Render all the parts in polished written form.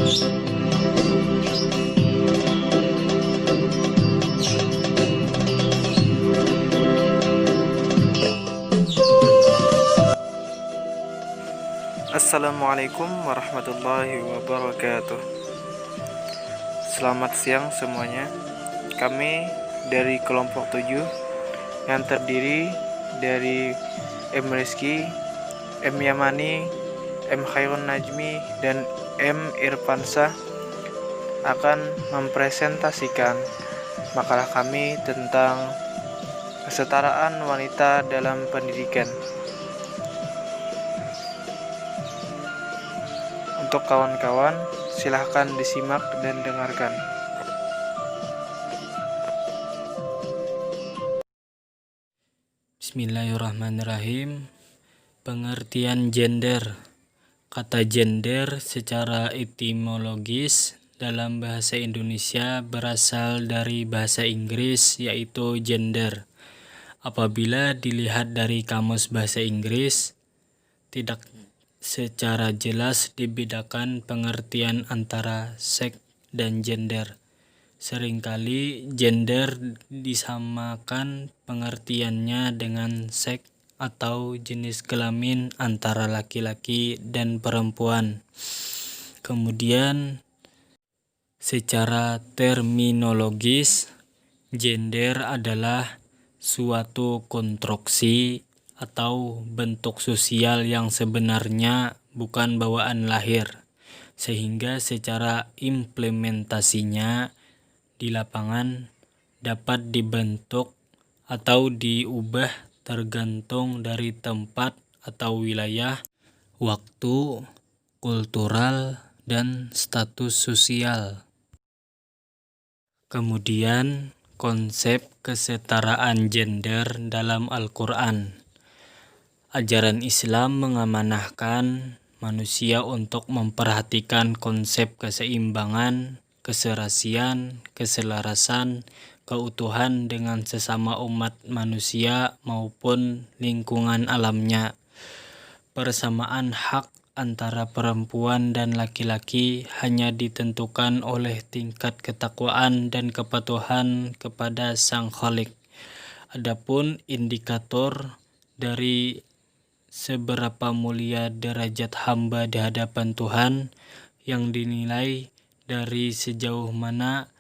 Assalamualaikum warahmatullahi wabarakatuh. Selamat siang semuanya. Kami dari kelompok 7 yang terdiri dari M. Rizky, M. Yamani, M. Khairun Najmi, dan M. Irfansyah akan mempresentasikan makalah kami tentang kesetaraan wanita dalam pendidikan. Untuk kawan-kawan, silahkan disimak dan dengarkan. Bismillahirrahmanirrahim. Pengertian gender. Kata gender secara etimologis dalam bahasa Indonesia berasal dari bahasa Inggris, yaitu gender. Apabila dilihat dari kamus bahasa Inggris, tidak secara jelas dibedakan pengertian antara seks dan gender. Seringkali gender disamakan pengertiannya dengan seks atau jenis kelamin antara laki-laki dan perempuan. Kemudian secara terminologis, gender adalah suatu konstruksi atau bentuk sosial yang sebenarnya bukan bawaan lahir, sehingga secara implementasinya di lapangan dapat dibentuk atau diubah tergantung dari tempat atau wilayah, waktu, kultural, dan status sosial. Kemudian konsep kesetaraan gender dalam Al-Quran. Ajaran Islam mengamanahkan manusia untuk memperhatikan konsep keseimbangan, keserasian, keselarasan, keutuhan dengan sesama umat manusia maupun lingkungan alamnya. Persamaan hak antara perempuan dan laki-laki hanya ditentukan oleh tingkat ketakwaan dan kepatuhan kepada Sang Khalik. Adapun indikator dari seberapa mulia derajat hamba di hadapan Tuhan yang dinilai dari sejauh mana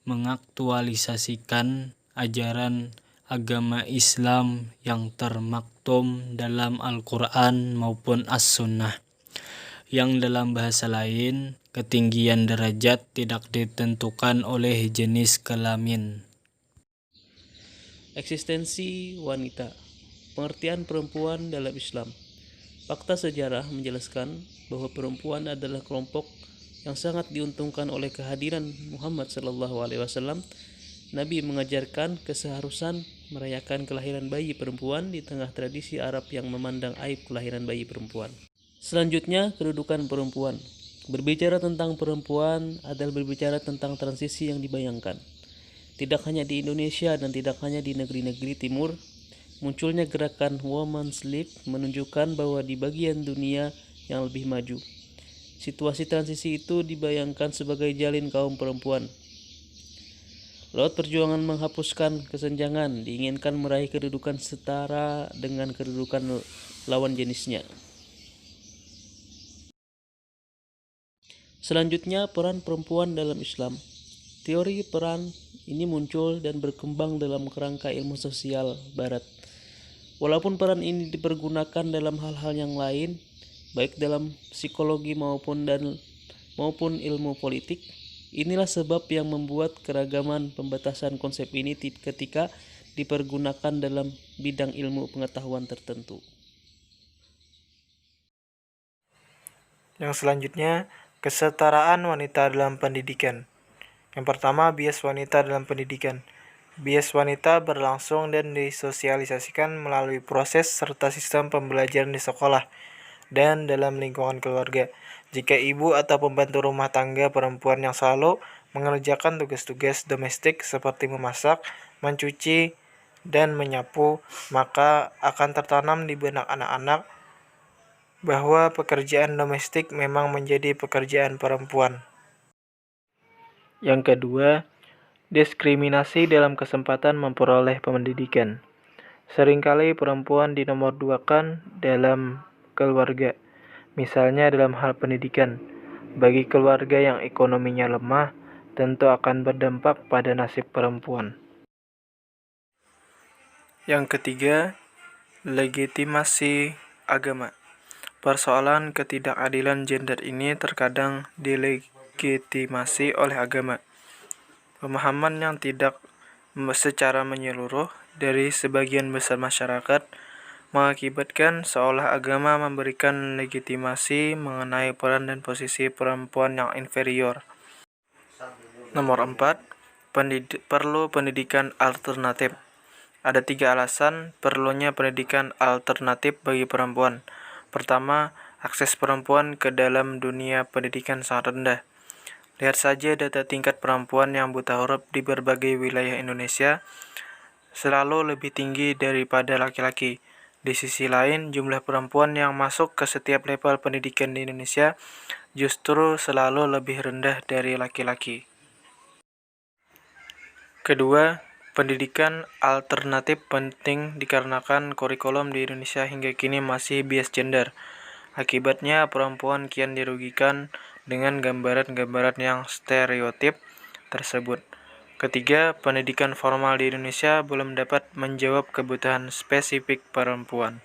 mengaktualisasikan ajaran agama Islam yang termaktum dalam Al-Quran maupun As-Sunnah, yang dalam bahasa lain ketinggian derajat tidak ditentukan oleh jenis kelamin. Eksistensi wanita. Pengertian perempuan dalam Islam. Fakta sejarah menjelaskan bahwa perempuan adalah kelompok yang sangat diuntungkan oleh kehadiran Muhammad SAW. Nabi mengajarkan keseharusan merayakan kelahiran bayi perempuan di tengah tradisi Arab yang memandang aib kelahiran bayi perempuan. Selanjutnya, kedudukan perempuan. Berbicara tentang perempuan adalah berbicara tentang transisi yang dibayangkan. Tidak hanya di Indonesia dan tidak hanya di negeri-negeri timur, munculnya gerakan Women's Lib menunjukkan bahwa di bagian dunia yang lebih maju, situasi transisi itu dibayangkan sebagai jalin kaum perempuan. Lewat perjuangan menghapuskan kesenjangan, diinginkan meraih kedudukan setara dengan kedudukan lawan jenisnya. Selanjutnya, peran perempuan dalam Islam. Teori peran ini muncul dan berkembang dalam kerangka ilmu sosial Barat. Walaupun peran ini dipergunakan dalam hal-hal yang lain, baik dalam psikologi maupun ilmu politik, inilah sebab yang membuat keragaman pembatasan konsep ini ketika dipergunakan dalam bidang ilmu pengetahuan tertentu. Yang selanjutnya, kesetaraan wanita dalam pendidikan. Yang pertama, bias wanita dalam pendidikan. Bias wanita berlangsung dan disosialisasikan melalui proses serta sistem pembelajaran di sekolah dan dalam lingkungan keluarga. Jika ibu atau pembantu rumah tangga perempuan yang selalu mengerjakan tugas-tugas domestik seperti memasak, mencuci, dan menyapu, maka akan tertanam di benak anak-anak bahwa pekerjaan domestik memang menjadi pekerjaan perempuan. Yang kedua, diskriminasi dalam kesempatan memperoleh pendidikan. Seringkali perempuan dinomorduakan dalam keluarga, misalnya dalam hal pendidikan. Bagi keluarga yang ekonominya lemah, tentu akan berdampak pada nasib perempuan. Yang ketiga, legitimasi agama. Persoalan ketidakadilan gender ini terkadang dilegitimasi oleh agama. Pemahaman yang tidak secara menyeluruh dari sebagian besar masyarakat mengakibatkan seolah agama memberikan legitimasi mengenai peran dan posisi perempuan yang inferior. Nomor 4, perlu pendidikan alternatif. Ada 3 alasan perlunya pendidikan alternatif bagi perempuan. Pertama, akses perempuan ke dalam dunia pendidikan sangat rendah. Lihat saja data tingkat perempuan yang buta huruf di berbagai wilayah Indonesia selalu lebih tinggi daripada laki-laki. Di sisi lain, jumlah perempuan yang masuk ke setiap level pendidikan di Indonesia justru selalu lebih rendah dari laki-laki. Kedua, pendidikan alternatif penting dikarenakan kurikulum di Indonesia hingga kini masih bias gender. Akibatnya, perempuan kian dirugikan dengan gambaran-gambaran yang stereotip tersebut. Ketiga, pendidikan formal di Indonesia belum dapat menjawab kebutuhan spesifik perempuan.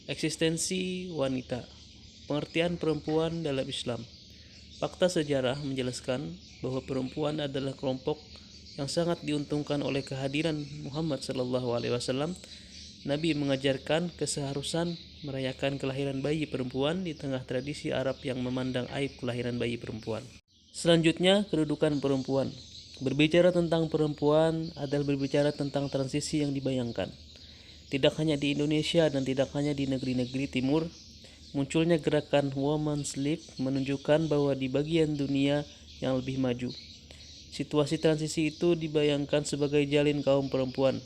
Eksistensi wanita. Pengertian perempuan dalam Islam. Fakta sejarah menjelaskan bahwa perempuan adalah kelompok yang sangat diuntungkan oleh kehadiran Muhammad SAW. Nabi mengajarkan keseharusan merayakan kelahiran bayi perempuan di tengah tradisi Arab yang memandang aib kelahiran bayi perempuan. Selanjutnya, kedudukan perempuan. Berbicara tentang perempuan adalah berbicara tentang transisi yang dibayangkan. Tidak hanya di Indonesia dan tidak hanya di negeri-negeri timur, munculnya gerakan Women's League menunjukkan bahwa di bagian dunia yang lebih maju, situasi transisi itu dibayangkan sebagai jalin kaum perempuan.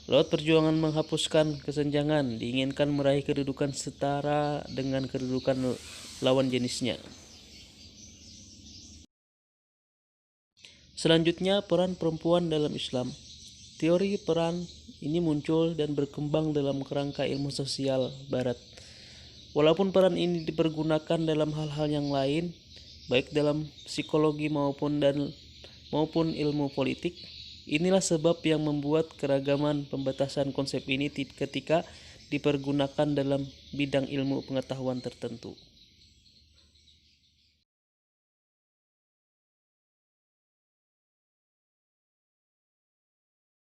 Lewat perjuangan menghapuskan kesenjangan, diinginkan meraih kedudukan setara dengan kedudukan lawan jenisnya. Selanjutnya, peran perempuan dalam Islam. Teori peran ini muncul dan berkembang dalam kerangka ilmu sosial Barat. Walaupun peran ini dipergunakan dalam hal-hal yang lain, baik dalam psikologi maupun ilmu politik, inilah sebab yang membuat keragaman pembatasan konsep ini ketika dipergunakan dalam bidang ilmu pengetahuan tertentu.